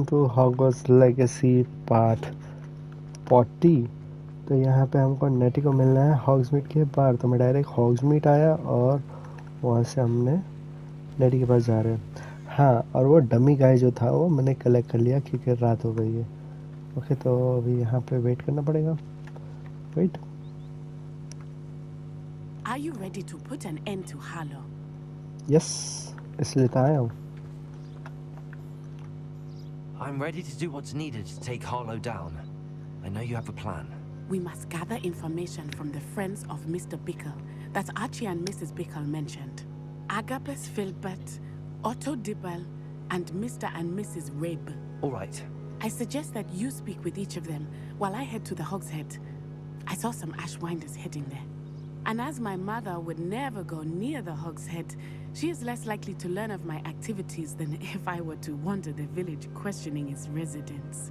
To Hogwarts legacy part 40। तो यहाँ पे हमको नेटी को मिलना है हॉग्समीड के बाहर, तो मैं डायरेक्ट हॉग्समीड आया और वहाँ से हमने नेटी के पास जा रहे हैं। हाँ, और वो डमी गाय जो था वो मैंने कलेक्ट कर लिया क्योंकि रात हो गई है। ओके, तो अभी यहाँ पे वेट करना पड़ेगा। Wait. Are you ready to put an end to Harlow? Yes, इसलिए तो आया हूँ। I'm ready to do what's needed to take Harlow down. I know you have a plan. We must gather information from the friends of Mr. Bickle that Archie and Mrs. Bickle mentioned. Agabus Philbert, Otto Dibble, and Mr. and Mrs. Rabe. All right. I suggest that you speak with each of them while I head to the Hogshead. I saw some Ashwinders heading there. And as my mother would never go near the Hogshead, she is less likely to learn of my activities than if I were to wander the village questioning its residents.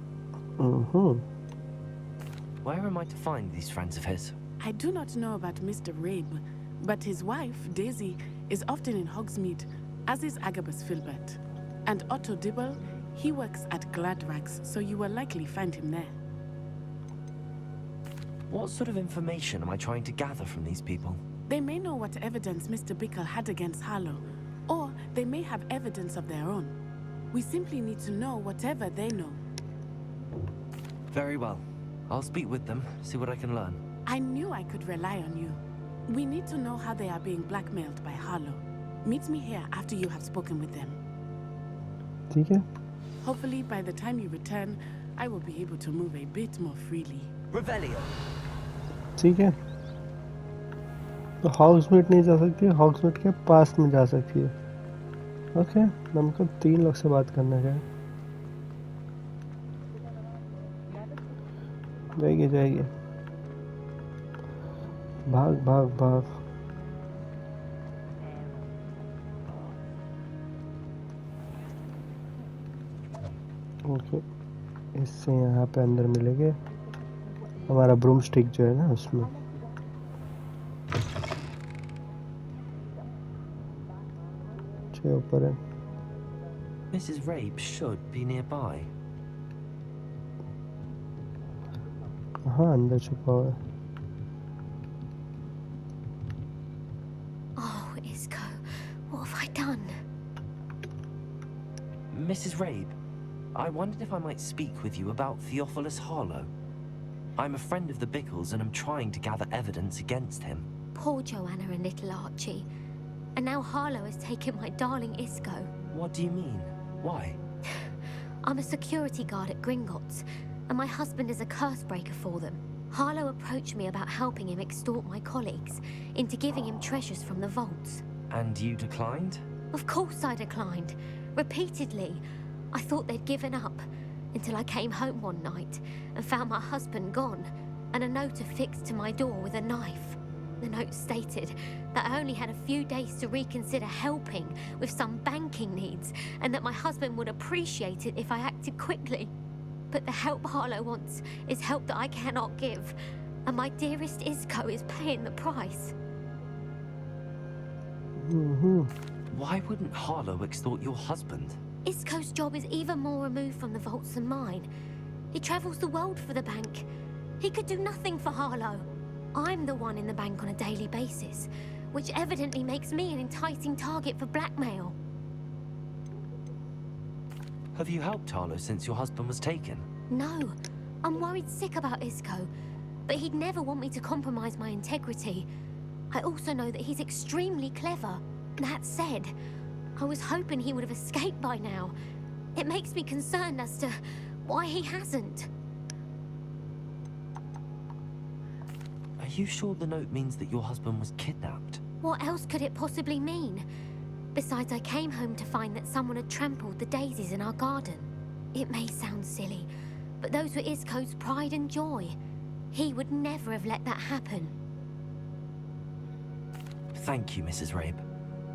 Where am I to find these friends of his? I do not know about Mr. Rabe, but his wife, Daisy, is often in Hogsmeade, as is Agabus Philbert. And Otto Dibble, he works at Gladrags, so you will likely find him there. What sort of information am I trying to gather from these people? They may know what evidence Mr. Bickle had against Harlow, or they may have evidence of their own. We simply need to know whatever they know. Very well. I'll speak with them, see what I can learn. I knew I could rely on you. We need to know how they are being blackmailed by Harlow. Meet me here after you have spoken with them. ठीक है। Hopefully, by the time you return, I will be able to move a bit more freely. Revelio. ठीक है, तो हॉग्समीड नहीं जा सकती, हॉग्समीड के पास में जा सकती है। ओके, हमको 3 लोग से बात करना है। जाएगी जाएगी, भाग भाग भाग। ओके, इससे यहाँ पे अंदर मिलेंगे हमारा ब्रूम स्टिक जो है ना उसमें। ऊपर है। Mrs. Rabe should be nearby. हाँ, अंदर छुपा हुआ है। Oh, Isco, what have I done? Mrs. Rabe, I wondered if I might speak with you about Theophilus Harlow. I'm a friend of the Bickles and I'm trying to gather evidence against him. Poor Joanna and little Archie. And now Harlow has taken my darling Isco. What do you mean? Why? I'm a security guard at Gringotts, and my husband is a curse breaker for them. Harlow approached me about helping him extort my colleagues into giving him treasures from the vaults. And you declined? Of course I declined. Repeatedly. I thought they'd given up, until I came home one night and found my husband gone, and a note affixed to my door with a knife. The note stated that I only had a few days to reconsider helping with some banking needs, and that my husband would appreciate it if I acted quickly. But the help Harlow wants is help that I cannot give, and my dearest Isco is paying the price. Why wouldn't Harlow extort your husband? Isco's job is even more removed from the vaults than mine. He travels the world for the bank. He could do nothing for Harlow. I'm the one in the bank on a daily basis, which evidently makes me an enticing target for blackmail. Have you helped Harlow since your husband was taken? No, I'm worried sick about Isco, but he'd never want me to compromise my integrity. I also know that he's extremely clever. That said, I was hoping he would have escaped by now. It makes me concerned as to why he hasn't. Are you sure the note means that your husband was kidnapped? What else could it possibly mean? Besides, I came home to find that someone had trampled the daisies in our garden. It may sound silly, but those were Isco's pride and joy. He would never have let that happen. Thank you, Mrs. Rabe.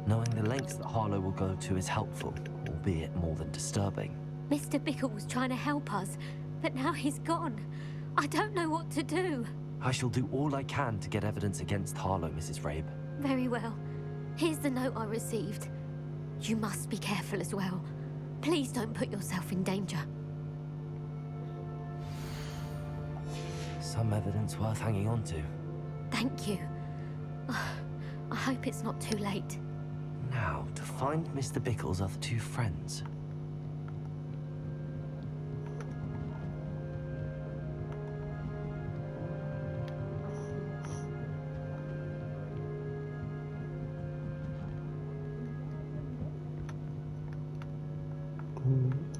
Knowing the lengths that Harlow will go to is helpful, albeit more than disturbing. Mr. Bickle was trying to help us, but now he's gone. I don't know what to do. I shall do all I can to get evidence against Harlow, Mrs. Rabe. Very well. Here's the note I received. You must be careful as well. Please don't put yourself in danger. Some evidence worth hanging on to. Thank you. I hope it's not too late. Now, to find Mr. Bickle's other two friends.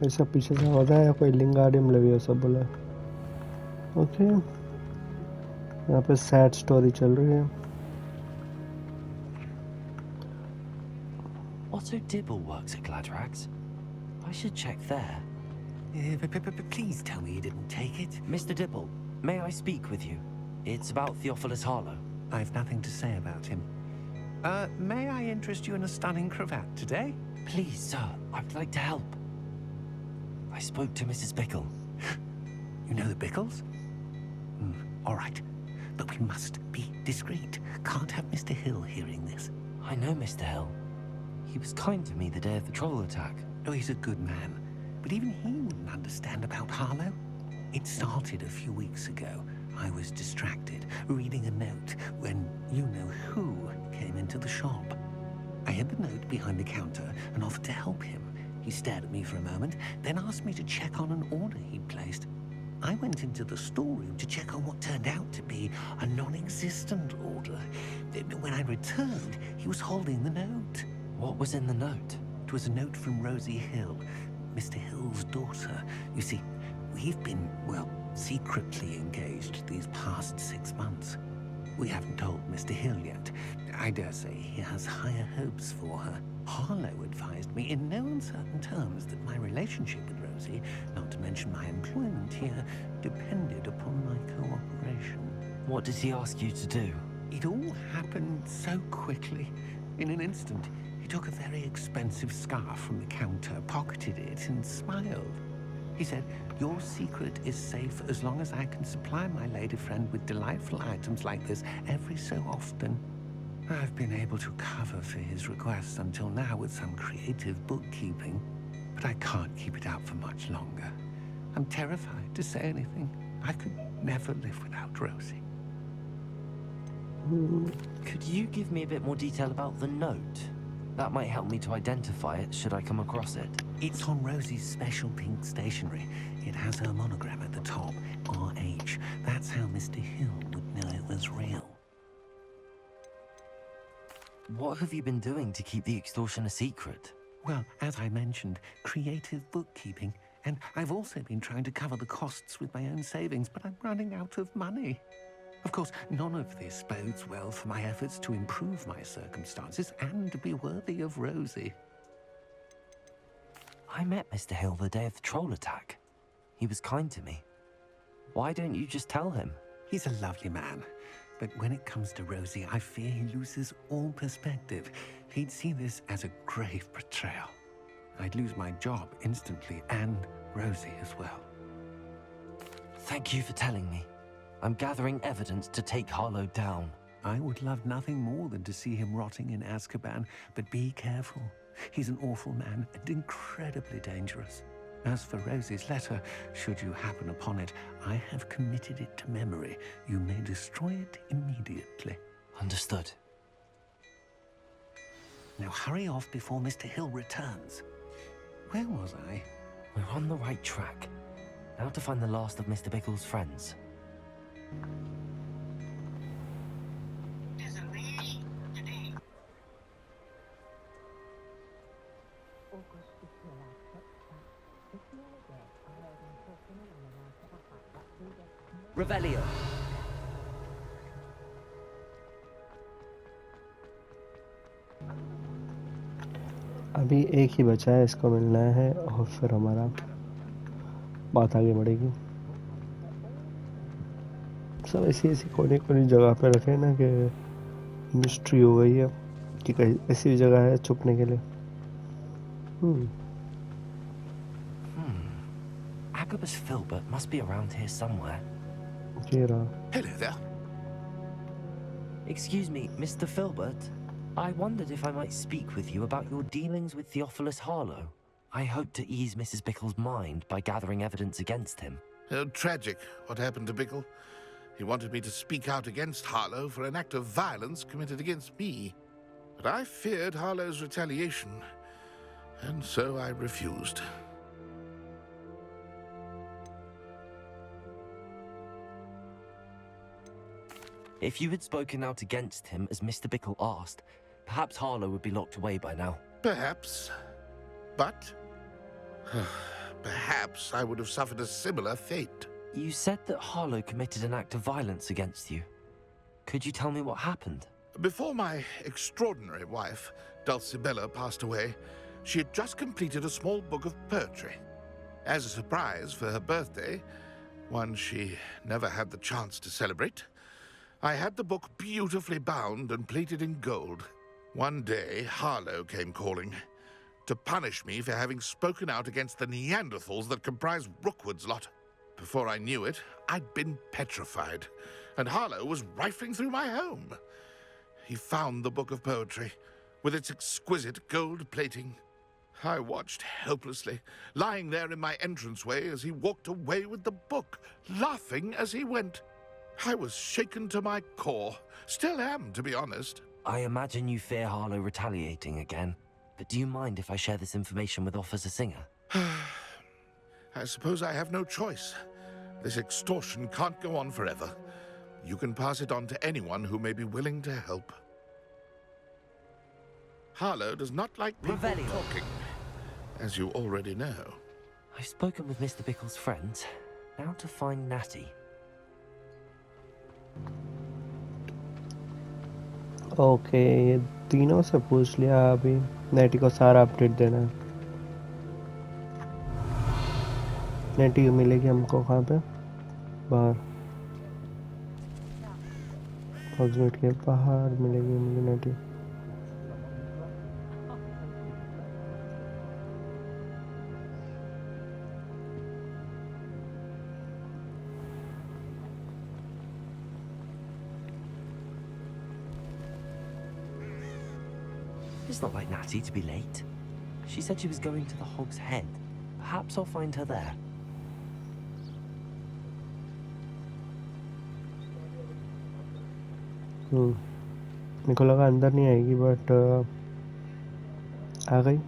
ऐसा पीछे से आवाज आया, कोई लिंगार्डियम लगे सब बोला। Okay, यहाँ पे सैड स्टोरी चल रही है। Otto Dibble works at Gladrags. I should check there. Please tell me you didn't take it. Mr. Dibble, may I speak with you? It's about Theophilus Harlow. I've nothing to say about him. May I interest you in a stunning cravat today? Please, sir, I'd like to help. I spoke to Mrs. Bickle. You know the Bickles? All right. But we must be discreet. Can't have Mr. Hill hearing this. I know Mr. Hill. He was kind to me the day of the troll attack. Oh, he's a good man. But even he wouldn't understand about Harlow. It started a few weeks ago. I was distracted, reading a note, when you-know-who came into the shop. I hid the note behind the counter and offered to help him. He stared at me for a moment, then asked me to check on an order he'd placed. I went into the storeroom to check on what turned out to be a non-existent order. When I returned, he was holding the note. What was in the note? It was a note from Rosie Hill, Mr. Hill's daughter. You see, we've been, well, secretly engaged these past 6 months. We haven't told Mr. Hill yet. I dare say he has higher hopes for her. Harlow advised me in no uncertain terms that my relationship with Rosie, not to mention my employment here, depended upon my cooperation. What did he ask you to do? It all happened so quickly. In an instant, he took a very expensive scarf from the counter, pocketed it, and smiled. He said, "Your secret is safe as long as I can supply my lady friend with delightful items like this every so often." I've been able to cover for his requests until now with some creative bookkeeping, but I can't keep it out for much longer. I'm terrified to say anything. I could never live without Rosie. Could you give me a bit more detail about the note? That might help me to identify it should I come across it. It's on Rosie's special pink stationery. It has her monogram at the top, RH. That's how Mr. Hill would know it was real. What have you been doing to keep the extortion a secret? Well, as I mentioned, creative bookkeeping. And I've also been trying to cover the costs with my own savings, but I'm running out of money. Of course, none of this bodes well for my efforts to improve my circumstances and to be worthy of Rosie. I met Mr. Hill the day of the troll attack. He was kind to me. Why don't you just tell him? He's a lovely man. But when it comes to Rosie, I fear he loses all perspective. He'd see this as a grave betrayal. I'd lose my job instantly, and Rosie as well. Thank you for telling me. I'm gathering evidence to take Harlow down. I would love nothing more than to see him rotting in Azkaban, but be careful. He's an awful man and incredibly dangerous. As for Rosie's letter, should you happen upon it, I have committed it to memory. You may destroy it immediately. Understood. Now hurry off before Mr. Hill returns. Where was I? We're on the right track. Now to find the last of Mr. Bickle's friends. Revelio. अभी एक ही बचा है, इसको मिलना है और फिर हमारा बात आगे बढ़ेगी। सब ऐसी ऐसी कोने कोने जगह पे रखे ना कि मिस्ट्री हो गई है कि कहीं ऐसी जगह है छुपने के लिए। Agabus Filbert must be around here somewhere. ये रहा। Hello there. Excuse me, Mr. Filbert. I wondered if I might speak with you about your dealings with Theophilus Harlow. I hope to ease Mrs. Bickle's mind by gathering evidence against him. Tragic what happened to Bickle. He wanted me to speak out against Harlow for an act of violence committed against me. But I feared Harlow's retaliation, and so I refused. If you had spoken out against him as Mr. Bickle asked, perhaps Harlow would be locked away by now. Perhaps. But perhaps I would have suffered a similar fate. You said that Harlow committed an act of violence against you. Could you tell me what happened? Before my extraordinary wife, Dulcibella, passed away, she had just completed a small book of poetry. As a surprise for her birthday, one she never had the chance to celebrate, I had the book beautifully bound and plated in gold. One day, Harlow came calling to punish me for having spoken out against the Neanderthals that comprise Rookwood's lot. Before I knew it, I'd been petrified, and Harlow was rifling through my home. He found the book of poetry, with its exquisite gold plating. I watched helplessly, lying there in my entranceway as he walked away with the book, laughing as he went. I was shaken to my core. Still am, to be honest. I imagine you fear Harlow retaliating again, but do you mind if I share this information with Officer Singer? I suppose I have no choice. This extortion can't go on forever. You can pass it on to anyone who may be willing to help. Harlow does not like people Revelio. talking, as you already know. I've spoken with Mr. Bickle's friends. Now to find Natty. Okay, ये तीनों से पूछ लिया। अभी नेटी को सारा update देना है। नेटी मिलेगी हमको कहाँ पे? बाहर, हॉग्समीड के बाहर मिलेगी मुझे नेटी। It's not like Natty to be late. She said she was going to the Hog's Head. Perhaps I'll find her there. मेरे को लगा अंदर नहीं आएगी, बट आ गई।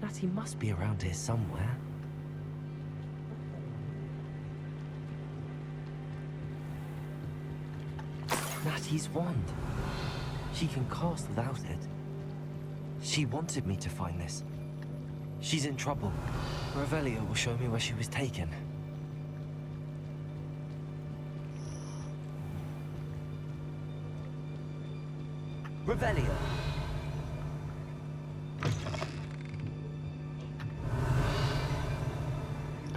Natty must be around here somewhere. Natty's wand. She can cast without it. She wanted me to find this. She's in trouble. Revelio will show me where she was taken. Revelio.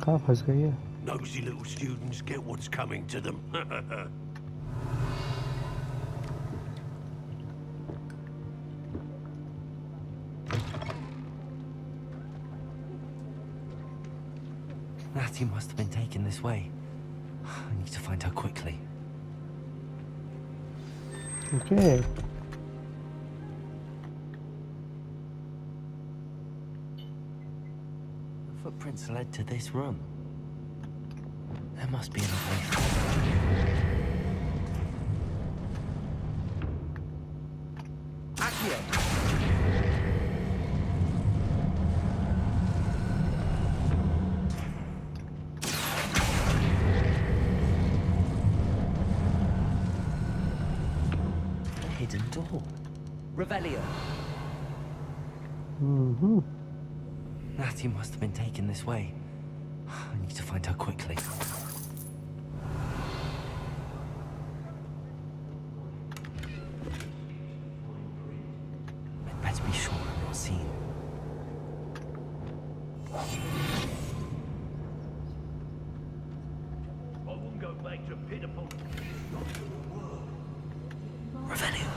कहाँ फंस गई है? Nosy little students get what's coming to them. Natty must have been taken this way. I need to find her quickly. Okay. The footprints led to this room. There must be another way through. Accio. Hidden door. Revelio. Natty must have been taken this way. I need to find her quickly. I'd better be sure I'm not seen. I won't go back to pitiful. Revelio.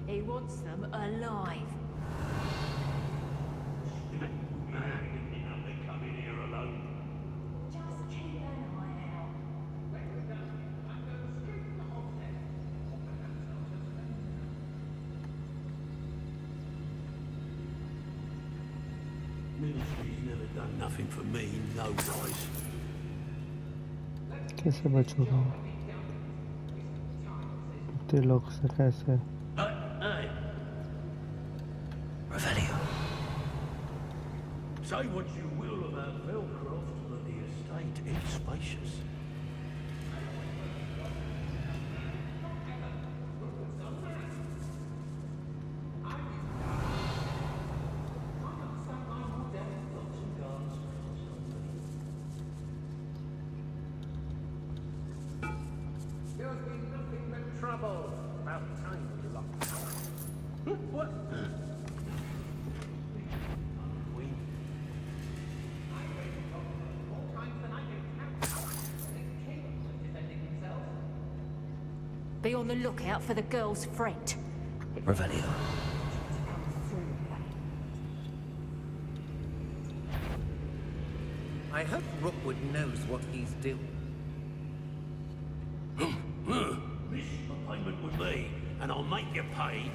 He wants them alive. They come in here alone. Ministry's never done nothing for me, no wise. कैसे बचूंगा इतने लोग से कैसे Hey, Revelio. say what you will about Velcroft, but the estate is spacious. There's been nothing but trouble. About time you locked. What? Be on the lookout for the girl's friend. Revelio. I hope Rookwood knows what he's doing. Miss a payment with me, and I'll make you pay.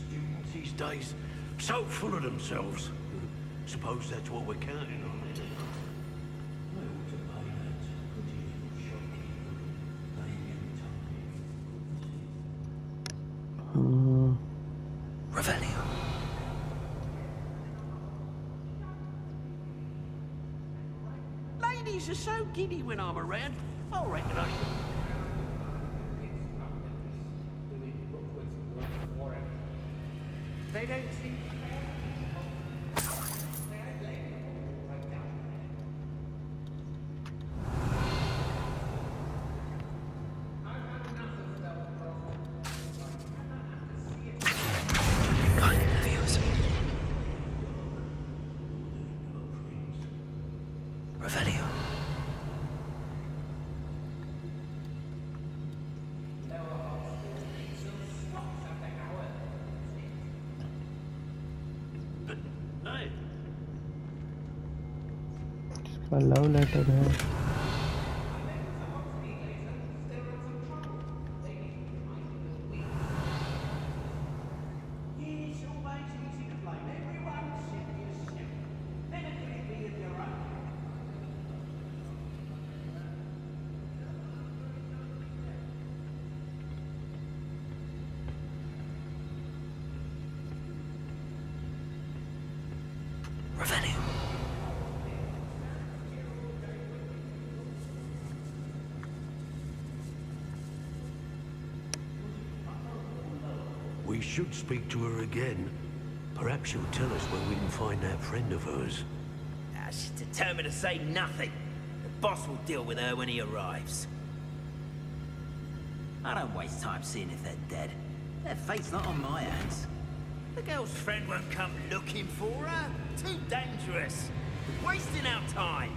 Students these days, so full of themselves. Suppose that's what we're counting on. I ought to pay that pretty little shopkeeper. Revelio. Ladies are so giddy when I'm around. I reckon I should. They don't seem Revelio. Hey, इसका love letter है Revelio. we should speak to her again. Perhaps she'll tell us where we can find that friend of hers. She's determined to say nothing. The boss will deal with her when he arrives. I don't waste time seeing if they're dead. Their fate's not on my hands. The girl's friend won't come looking for her. Too dangerous. Wasting our time.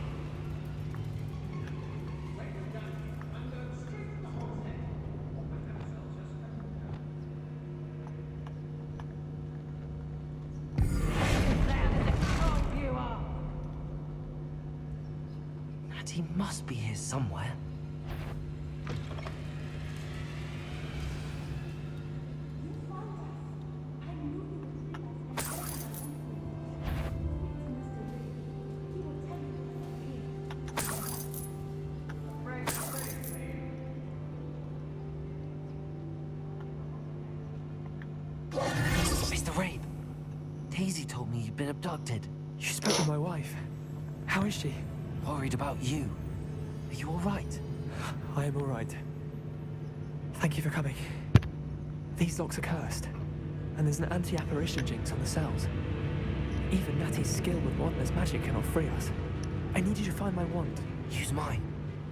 He must be here somewhere. Mr. Rape, Daisy told me you'd been abducted. You spoke to my wife. How is she? Worried about you. Are you all right? I am all right. Thank you for coming. These locks are cursed, and there's an anti-apparition jinx on the cells. Even Natty's skill with wandless magic cannot free us. I need you to find my wand. Use mine.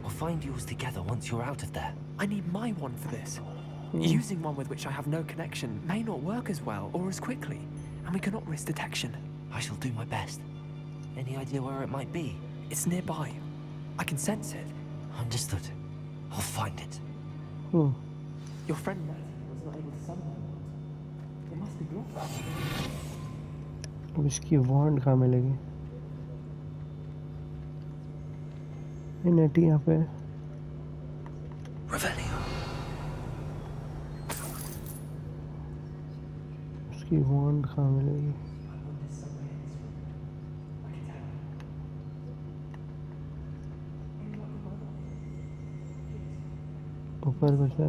We'll find yours together once you're out of there. I need my wand for this. Using one with which I have no connection may not work as well or as quickly, and we cannot risk detection. I shall do my best. Any idea where it might be? It's nearby. I can sense it. Understood. I'll find it. Your friend Natty was not able to summon my wand. It must be blocked. अब इसकी वॉन्ड कहाँ मिलेगी ये नेटी यहाँ पे Revelio. इसकी वॉन्ड कहाँ मिलेगी? ऊपर कुछ है?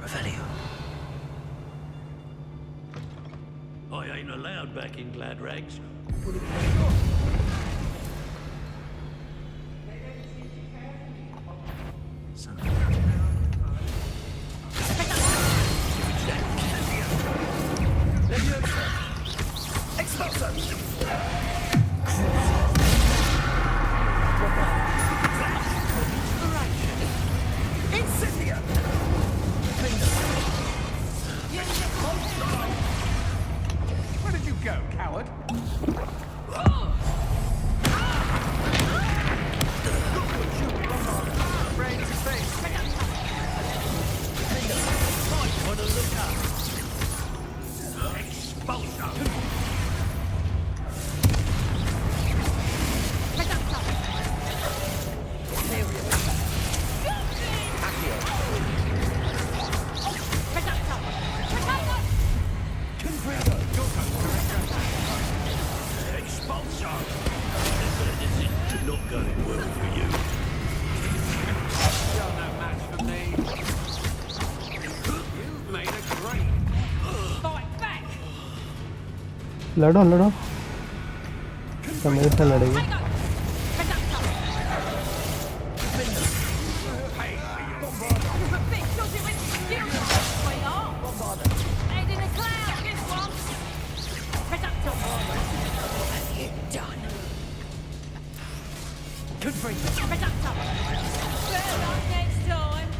Revelio. I ain't allowed back in Glad Rags. Where did you go, coward? Not going well for you. You're no match for me. You've made a great. Fight back! लड़ो लड़ो, तो मेरे से लड़ेगी। Head in the cloud, this one! Reductor! Better luck next time!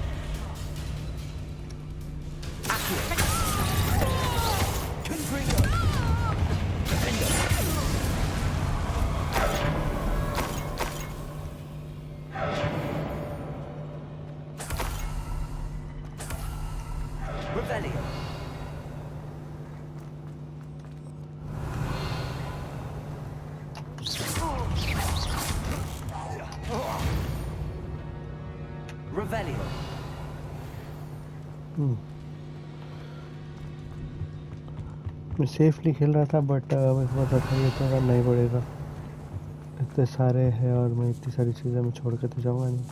Revelio. Revelio. मैं safely खेल रहा था, बट मेरे को पता था ये तो करना ही पड़ेगा। इतने सारे हैं और मैं इतनी सारी चीज़ें मैं छोड़ के तो जाऊँगा नहीं।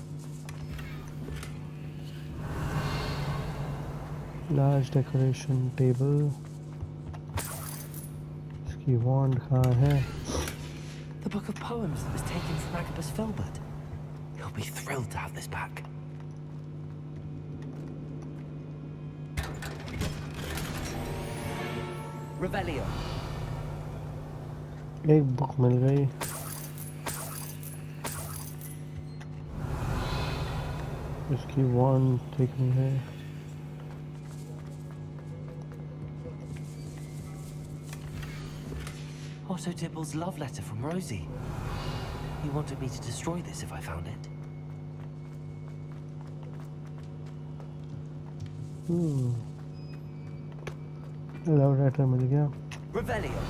लार्ज डेकोरेशन टेबल, इसकी वॉन्ड कहाँ है? The book of poems that was taken from Agabus Filbert. He'll be thrilled to have this back. Revelio. एक बुक मिल गई। इसकी वॉन्ड देखनी है। Otto Dibble's love letter from Rosie. He wanted me to destroy this if I found it. Love letter मिल गया। Revelio.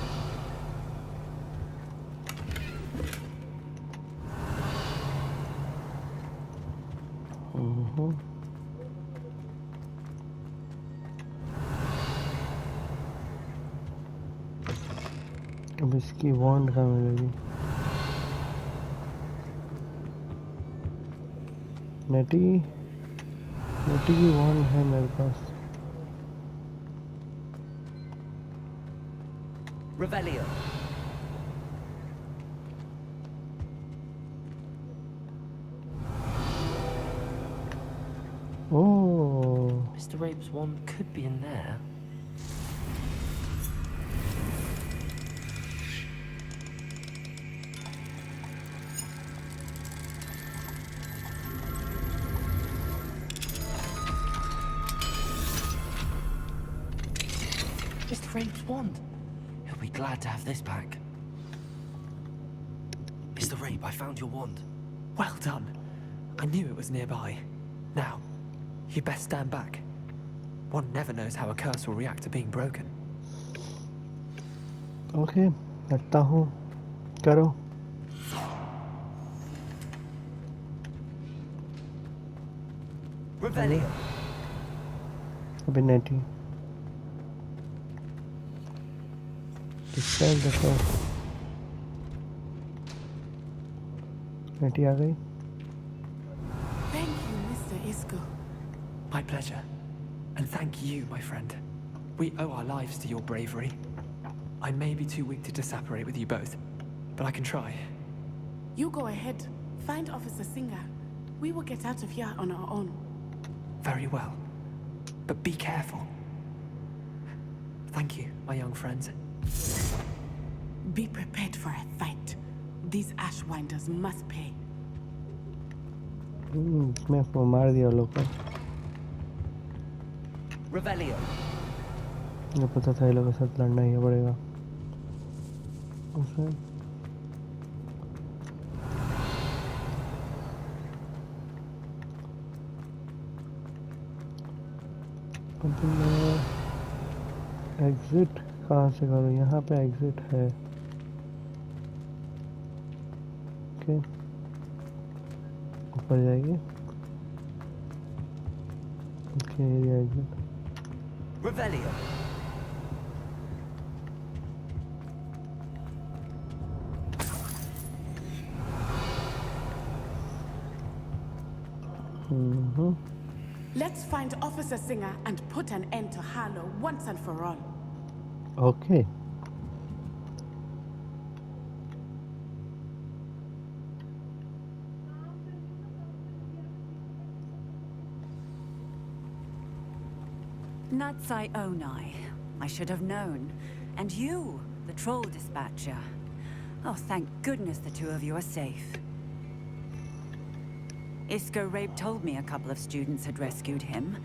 अब इसकी वॉन्ड कहाँ मिलेगी? नेटी की वॉन्ड है मेरे पास। Revelio. Oh, Mr. Rabe's wand could be in there. Mr. Rabe's wand. He'll be glad to have this back. Mr. Rabe, I found your wand. Well done. I knew it was nearby. Now, you best stand back. One never knows how a curse will react to being broken. Okay, रखता हूँ, करो। Revelio. अभी नेटी dispel देखो, नेटी आ गई। Thank you, Mr. Isco. My pleasure. And thank you, my friend. We owe our lives to your bravery. I may be too weak to disapparate with you both, but I can try. You go ahead. Find Officer Singer. We will get out of here on our own. Very well. But be careful. Thank you, my young friends. Be prepared for a fight. These Ashwinders must pay. मैं वो मार दिया लोग को। Revelio. मुझे पता था ये लोगों के साथ लड़ना ही पड़ेगा। ओके। अब मैं एग्जिट कहाँ से करूँ? यहाँ पे एग्जिट है। ओके, ऊपर जाएगी। ओके, ये exit. Revelio. Let's find Officer Singer and put an end to Harlow once and for all. Okay. Natsai Onai. I should have known. And you, the troll dispatcher. Oh, thank goodness the two of you are safe. Isco Rape told me a couple of students had rescued him.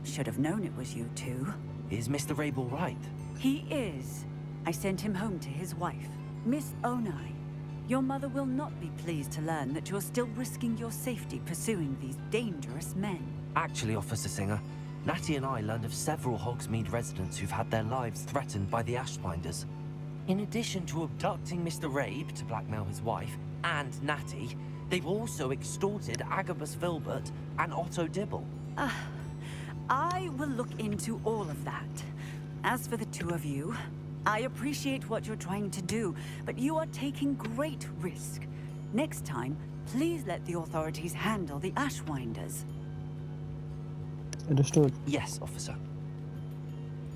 Should have known it was you two. Is Mr. Rabe all right? He is. I sent him home to his wife, Miss Onai. Your mother will not be pleased to learn that you're still risking your safety pursuing these dangerous men. Actually, Officer Singer, Natty and I learned of several Hogsmeade residents who've had their lives threatened by the Ashbinders. In addition to abducting Mr. Rabe to blackmail his wife and Natty, they've also extorted Agabus Filbert and Otto Dibble. I will look into all of that. As for the two of you, I appreciate what you're trying to do, but you are taking great risk. Next time, please let the authorities handle the Ashwinders. Understood. Yes, officer.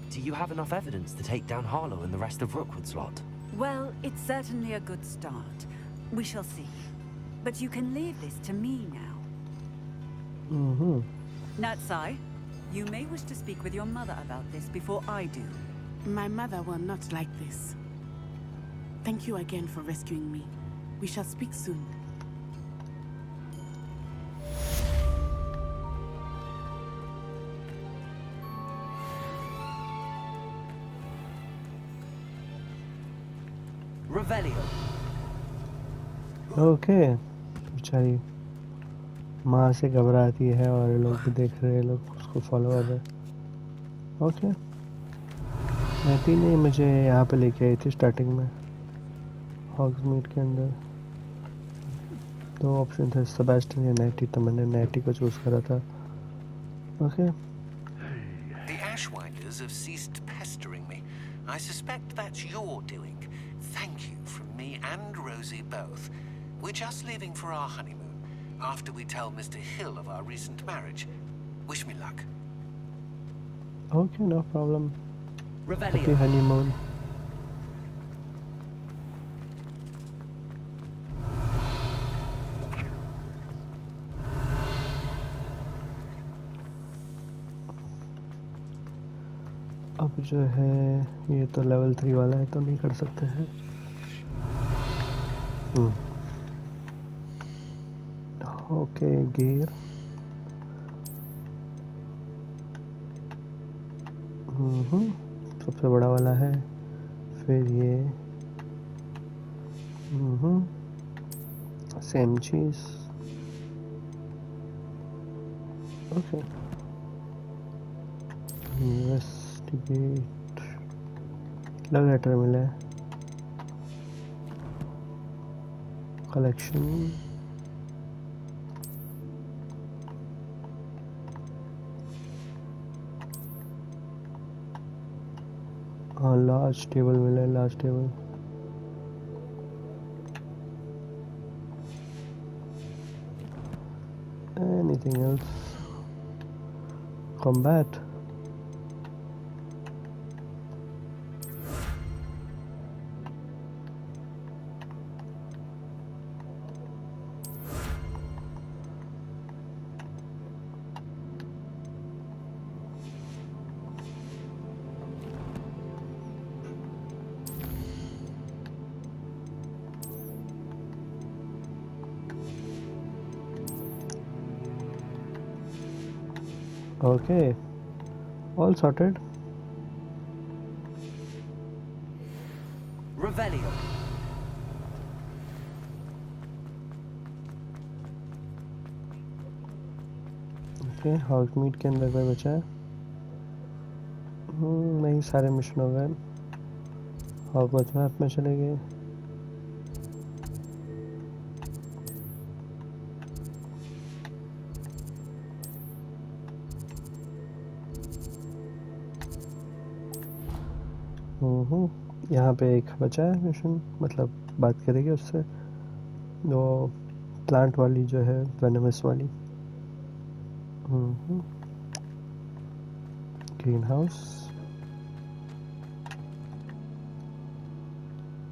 Do you have enough evidence to take down Harlow and the rest of Rookwood's lot? Well, it's certainly a good start. We shall see. But you can leave this to me now. Natsai, you may wish to speak with your mother about this before I do. My mother will not like this. Thank you again for rescuing me. We shall speak soon. Revelio. Okay, बेचारी माँ से घबराती है और ये लोग भी देख रहे हैं, लोग उसको फॉलो कर रहे हैं। ओके, नैटी ने मुझे यहाँ पे लेके आई थी स्टार्टिंग में हॉग्समीड के अंदर। दो ऑप्शन थे, सेबेस्टियन या नैटी, तो मैंने नैटी को चूज करा था। Okay. The Ashwinders have ceased pestering me. I suspect that's your doing. Thank you from me and Rosie both. We're just leaving for our honeymoon after we tell Mr. Hill of our recent marriage. Wish me luck. Okay, no problem. Revelio. Happy honeymoon. अब जो है ये तो level 3 वाला है, तो नहीं कर सकते हैं। Okay, gear. सबसे बड़ा वाला है, फिर ये सेम चीज। ओके, इन्वेस्टिगेट, लव लेटर मिला है, कलेक्शन, हाँ लार्ज टेबल मिला है, large table, anything else, combat, okay, all sorted. Revelio. Okay, Hogsmeade के अंदर कोई बचा है? नहीं, सारे मिशन हो गए। हॉगवर्ट्स मैप में चले गए। यहाँ पे एक बचा है मिशन, मतलब बात करेंगे उससे, वो प्लांट वाली जो है, वेनमस वाली। Green house.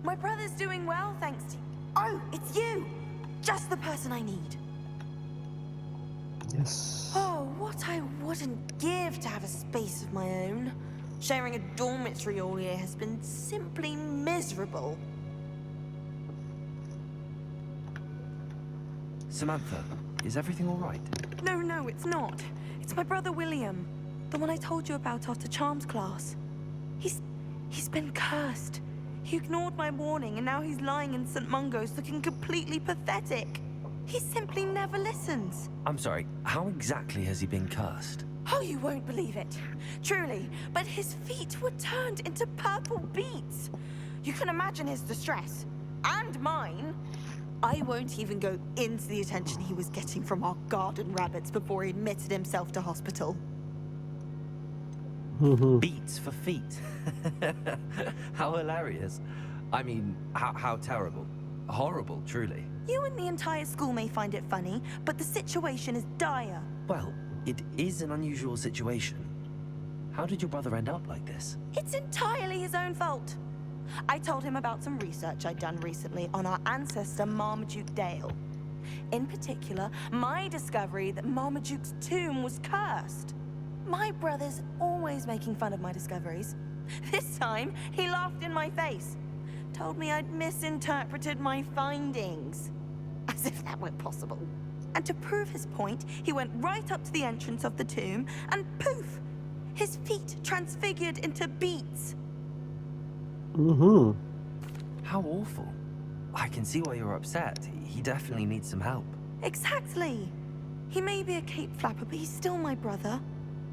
My brother's doing well, thanks to... Oh, it's you! Just the person I need. Yes. Oh, what I wouldn't give to have a space of my own. Sharing a dormitory all year has been simply miserable. Samantha, is everything all right? No, it's not. It's my brother William. The one I told you about after Charms class. He's been cursed. He ignored my warning and now he's lying in St. Mungo's looking completely pathetic. He simply never listens. I'm sorry, how exactly has he been cursed? Oh, you won't believe it. Truly, but his feet were turned into purple beets. You can imagine his distress. And mine. I won't even go into the attention he was getting from our garden rabbits before he admitted himself to hospital. Beats for feet. How hilarious. I mean, how terrible. Horrible, truly. You and the entire school may find it funny, but the situation is dire. Well, it is an unusual situation. How did your brother end up like this? It's entirely his own fault. I told him about some research I'd done recently on our ancestor Marmaduke Dale. In particular, my discovery that Marmaduke's tomb was cursed. My brother's always making fun of my discoveries. This time, he laughed in my face. Told me I'd misinterpreted my findings. As if that weren't possible. And to prove his point, he went right up to the entrance of the tomb and poof! His feet transfigured into beets. How awful. I can see why you're upset. He definitely needs some help. Exactly. He may be a cape flapper, but he's still my brother.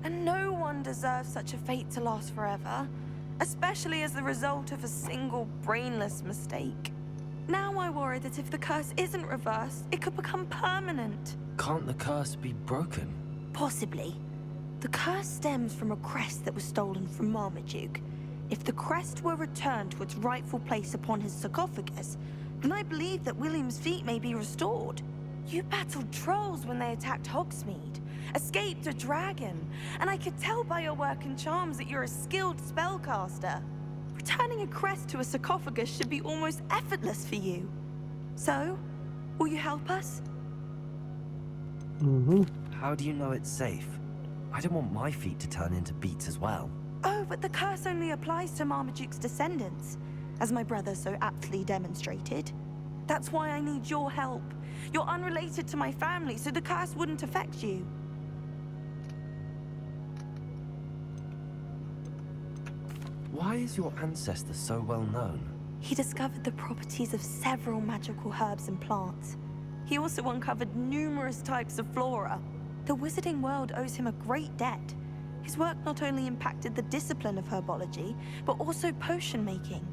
And no one deserves such a fate to last forever, especially as the result of a single brainless mistake. Now I worry that if the curse isn't reversed, it could become permanent. Can't the curse be broken? Possibly. The curse stems from a crest that was stolen from Marmaduke. If the crest were returned to its rightful place upon his sarcophagus, then I believe that William's feet may be restored. You battled trolls when they attacked Hogsmeade, escaped a dragon, and I could tell by your work and charms that you're a skilled spellcaster. Returning a crest to a sarcophagus should be almost effortless for you. So, will you help us? How do you know it's safe? I don't want my feet to turn into beets as well. Oh, but the curse only applies to Marmaduke's descendants, as my brother so aptly demonstrated. That's why I need your help. You're unrelated to my family, so the curse wouldn't affect you. Why is your ancestor so well known? He discovered the properties of several magical herbs and plants. He also uncovered numerous types of flora. The wizarding world owes him a great debt. His work not only impacted the discipline of herbology, but also potion making.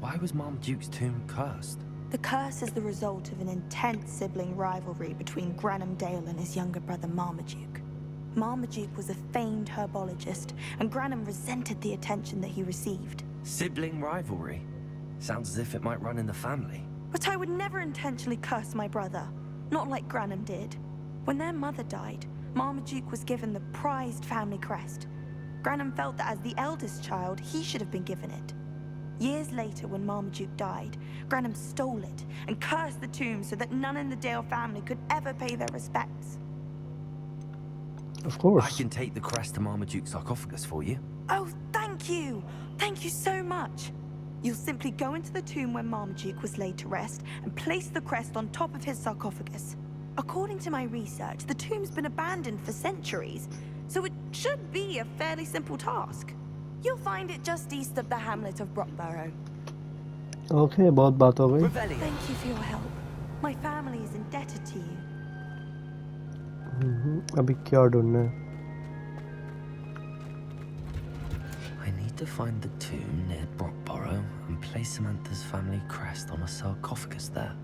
Why was Marmaduke's tomb cursed? The curse is the result of an intense sibling rivalry between Granham Dale and his younger brother Marmaduke. Marmaduke was a famed herbologist, and Granham resented the attention that he received. Sibling rivalry? Sounds as if it might run in the family. But I would never intentionally curse my brother, not like Granham did. When their mother died, Marmaduke was given the prized family crest. Granham felt that as the eldest child, he should have been given it. Years later, when Marmaduke died, Granham stole it and cursed the tomb so that none in the Dale family could ever pay their respects. Of course. I can take the crest to Marmaduke's sarcophagus for you. Oh, thank you! Thank you so much! You'll simply go into the tomb where Marmaduke was laid to rest and place the crest on top of his sarcophagus. According to my research, the tomb's been abandoned for centuries, so it should be a fairly simple task. You'll find it just east of the hamlet of Brockborough. Okay, बहुत बात हो गई. Thank you for your help. My family is indebted to you. अभी क्या ढूंढना है? I need to find the tomb near Brockborough and place Samantha's family crest on a sarcophagus there.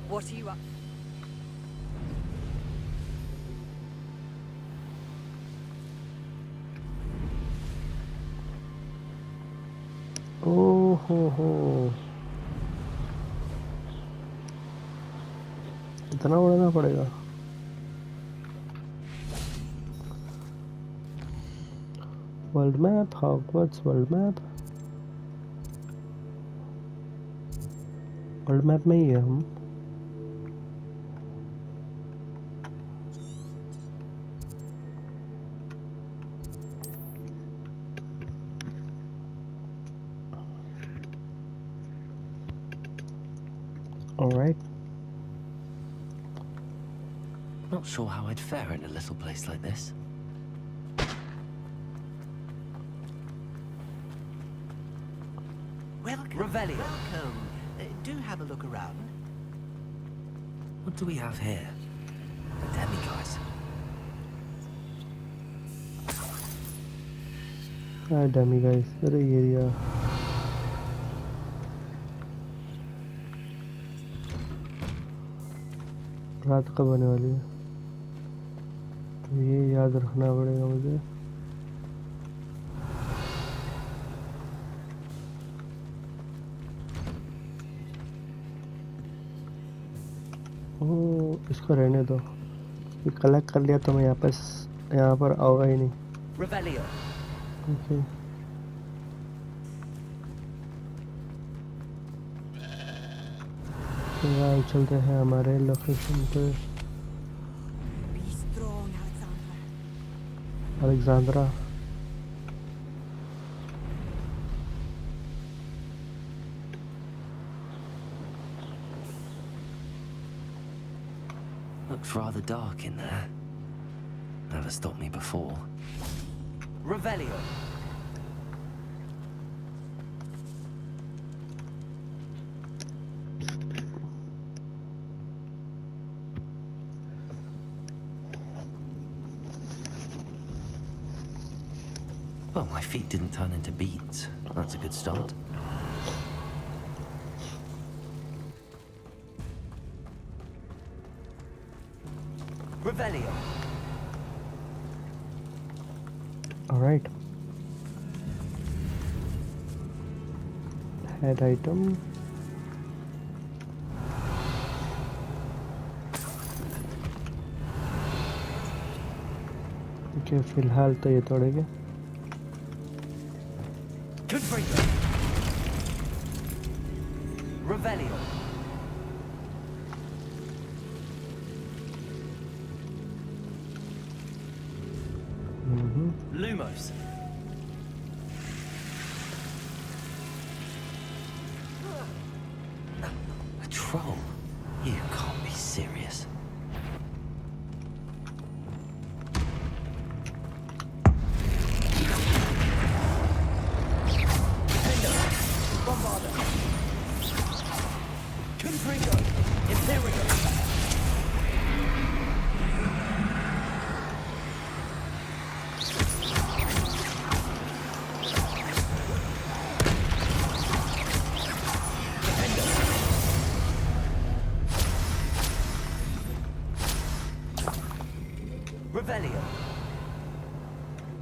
What are you up? Oh ho ho. इतना उड़ना पड़ेगा. World map, Hogwarts world map. World map में ही है हम. Alright. Not sure how I'd fare in a little place like this. Welcome. Revelio. Welcome. Do have a look around. What do we have here? A demiguise. Ah, dummy guys. अरे ये रिया. रात कब आने वाली है? ये याद रखना पड़ेगा मुझे. ओह, इसको रहने दो. ये कलेक्ट कर लिया तो मैं यहाँ पर आऊँगा ही नहीं. Revelio. ओके. फिलहाल चलते हैं हमारे लोकेशन पे. Be strong, Alexandra. Alexandra. Looks rather dark in there. Never stopped me before. Revelio. Well, my feet didn't turn into beads. That's a good start. Revelio. All right. Head item. Okay, फिलहाल तो ये तोड़ेंगे। Revelio. Lumos. A troll? You can't be serious. Revelio.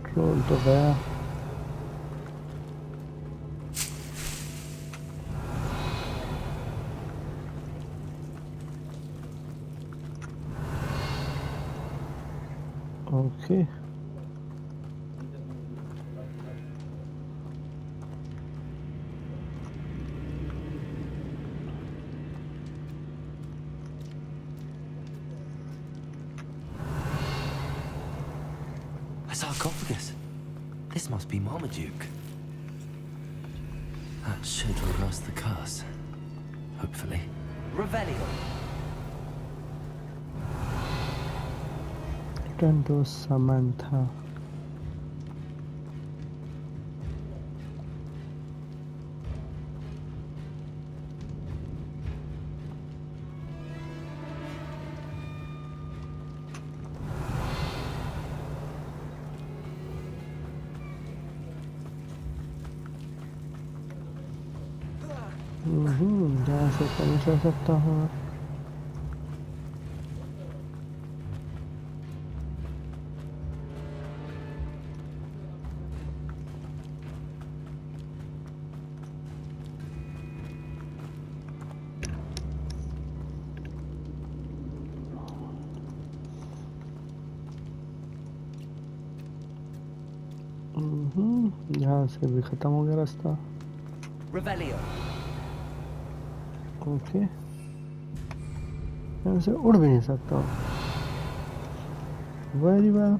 Troll तो गया। Okay, A sarcophagus. This must be Marmaduke. That should reverse the curse. Hopefully. Revelio. Return to Samantha. यहाँ से कहीं जा सकता हूँ। यहाँ से भी खत्म हो गया रास्ता। Revelio. ओके, यहाँ से उड़ भी नहीं सकता। Very well.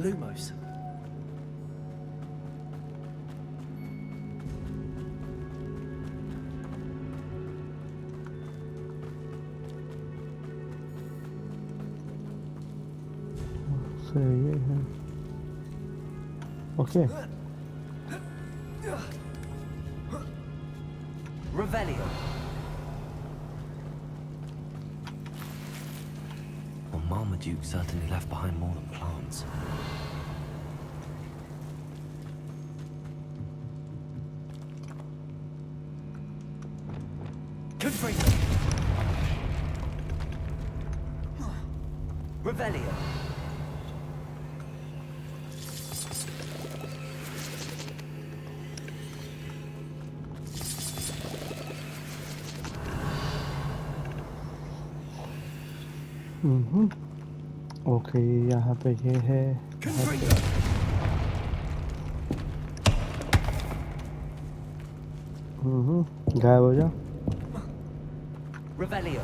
Lumos. से ये है। Okay, Revelio. Well, Marmaduke certainly left behind more than plants. Confringo. Revelio. Okay, यहाँ पे ये है। गायब हो जा। Revelio.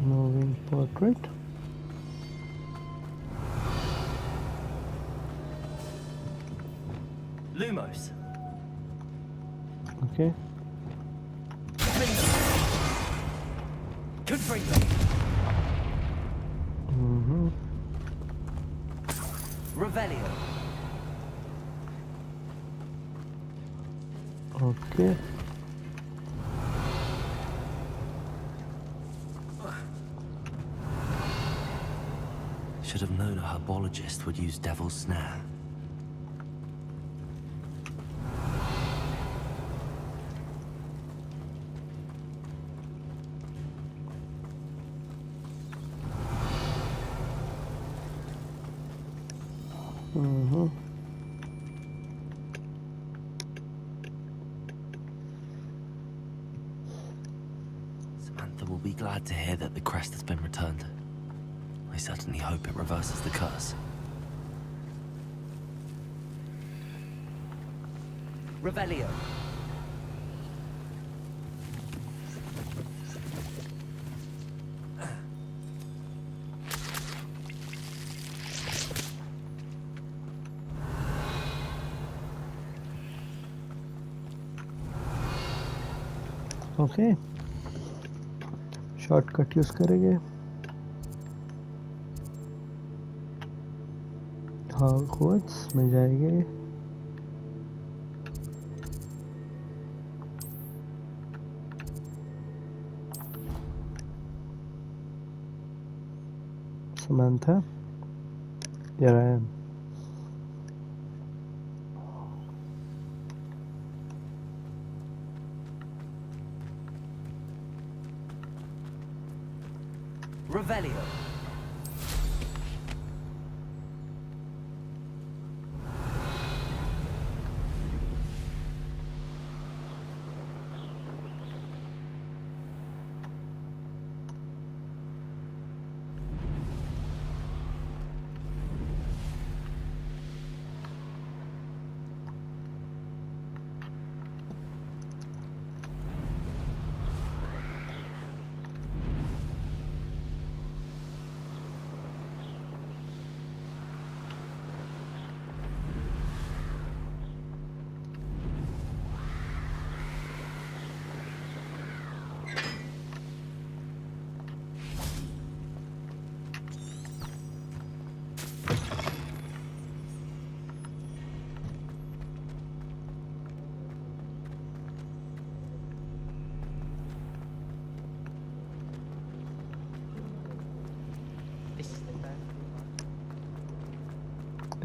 Moving portrait. Lumos. Okay. Confringo. Revelio. Okay. should have known a herbologist would use Devil's Snare. Samantha will be glad to hear that the crest has been returned. I certainly hope it reverses the curse. Revelio. Okay shortcut use करेंगे Hogwarts में जाएंगे Samantha, here I am. Revelio.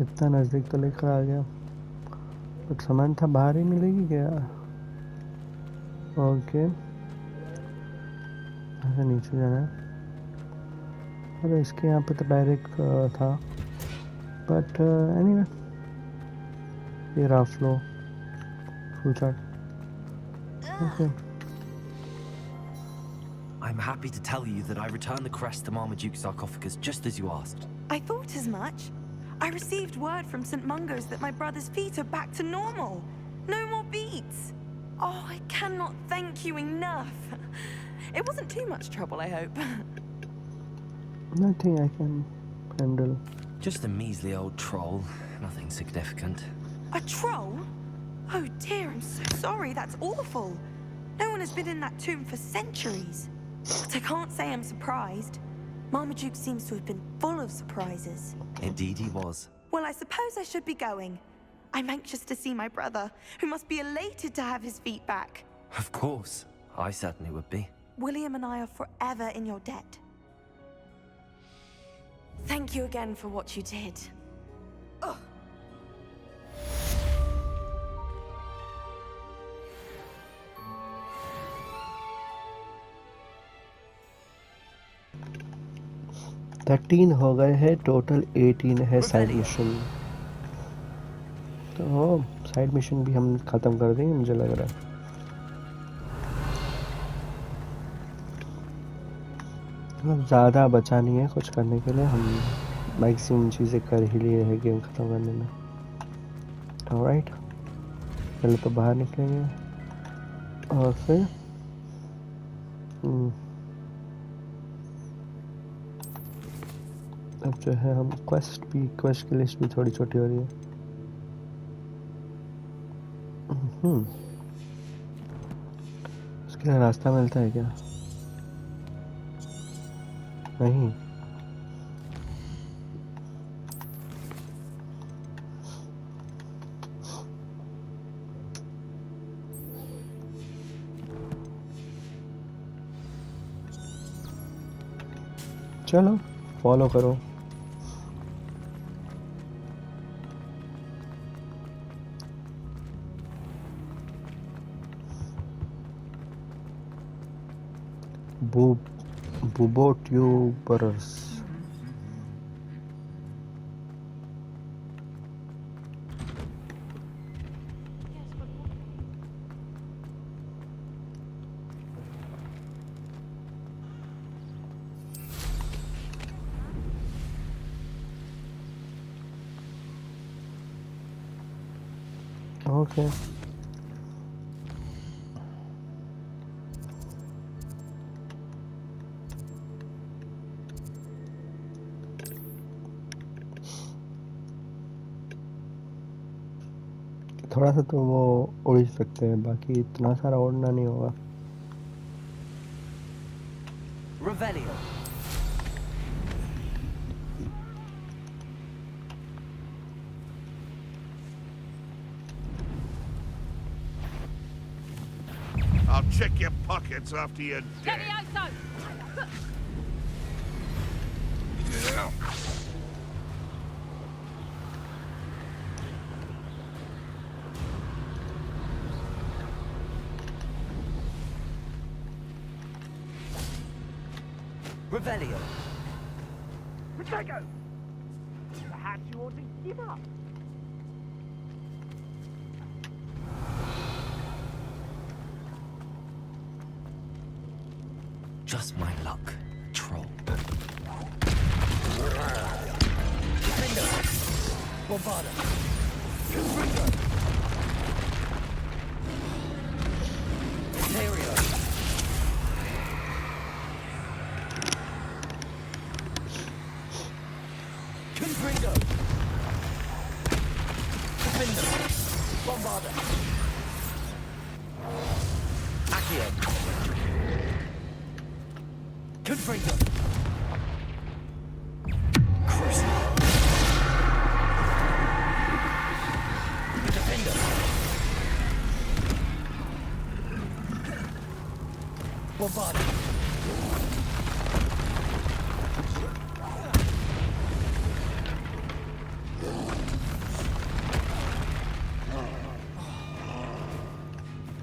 इतना नज़दीक तो लेकर आ गया but Samantha बाहर ही मिलेगी क्या ओके ऐसे नीचे जाना है अरे इसके यहाँ पे तो डायरेक्ट था बट एनीवे ये रहा flow full chart okay I'm happy to tell you that I returned the crest to Marmaduke's sarcophagus just as you asked. I thought as much. I received word from St. Mungo's that my brother's feet are back to normal. No more beats. Oh, I cannot thank you enough. It wasn't too much trouble, I hope. Nothing I can handle. Just a measly old troll. Nothing significant. A troll? Oh dear, I'm so sorry. That's awful. No one has been in that tomb for centuries. But I can't say I'm surprised. Marmaduke seems to have been full of surprises. Indeed he was. Well, I suppose I should be going. I'm anxious to see my brother, who must be elated to have his feet back. Of course. I certainly would be. William and I are forever in your debt. Thank you again for what you did. Ugh. Thirteen हो गए हैं total 18 है side mission तो side mission भी हम ख़त्म कर देंगे मुझे लग रहा है मतलब ज़्यादा बचा नहीं है कुछ करने के लिए हम मैक्सिमम चीज़ें कर ही लिए हैं गेम ख़त्म करने में ऑलराइट पहले तो बाहर निकलेंगे और फिर अब जो है हम क्वेस्ट की लिस्ट भी थोड़ी छोटी हो रही है उसके लिए रास्ता मिलता है क्या नहीं चलो फॉलो करो Bubotuberous. Okay. थोड़ा सा तो वो उड़ ही सकते हैं, बाकी इतना सारा उड़ना नहीं होगा। Revelio. I'll check your pockets after you're dead. Revelio. Protego! Perhaps you ought to give up. Just my luck, troll. Defender. Bombarda. Ontario. Confringo. Defender. Bombarda. Accio. Confringo. Crucible. Defender. Bombarda.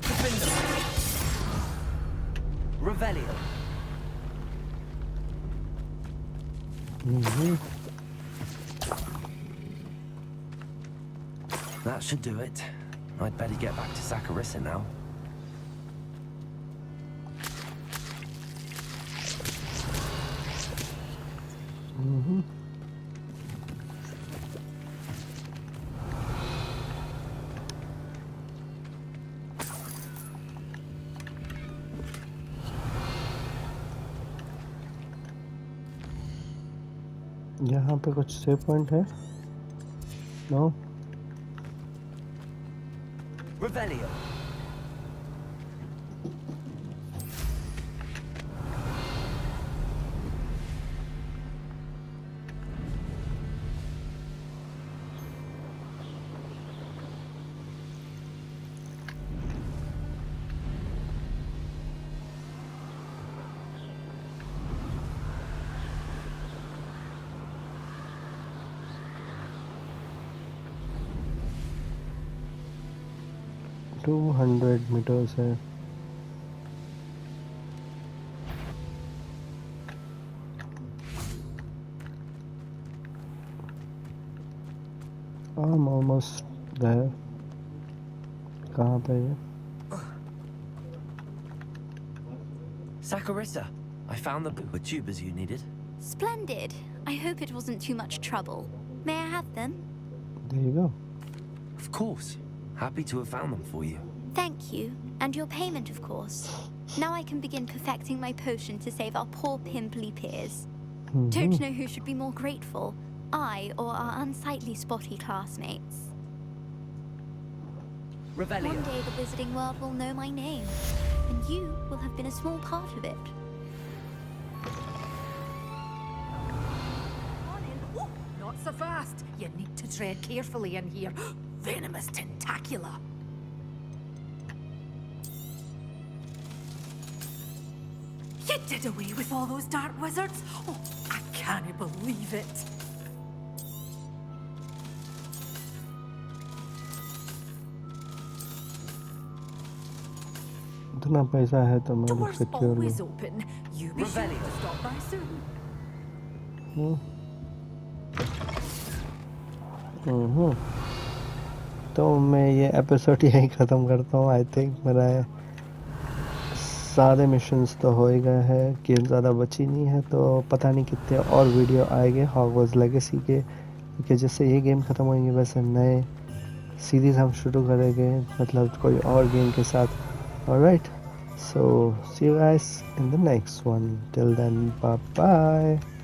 Defender. Revelio. That should do it. I'd better get back to Saccharissa now. यहाँ पे कुछ save point है? No? Revelio. To 200 metres है। I'm almost there. कहाँ पे है? Saccharissa, I found the boomer tubers you needed. Splendid. I hope it wasn't too much trouble. May I have them? There you go. Of course. Happy to have found them for you. Thank you. And your payment, of course. Now I can begin perfecting my potion to save our poor pimply peers. Don't know who should be more grateful, I or our unsightly spotty classmates. Revelio. One day the wizarding world will know my name, and you will have been a small part of it. Oh, not so fast. You need to tread carefully in here. Venomous tentacula. You did away with all those dark wizards? Oh, I can't believe it. इतना पैसा है तो मैं लोग Doors secure always हूँ। open. You be sure to stop by soon. तो मैं ये एपिसोड यहीं ख़त्म करता हूँ। आई थिंक मेरा सारे मिशंस तो हो ही गए हैं, गेम ज़्यादा बची नहीं है, तो पता नहीं कितने और वीडियो आएंगे हॉगवर्ट्स लेगेसी के, क्योंकि जैसे ये गेम ख़त्म होंगे वैसे नए सीरीज़ हम शुरू करेंगे, मतलब कोई और गेम के साथ। Alright, so see you guys in the next one. Till then, bye bye.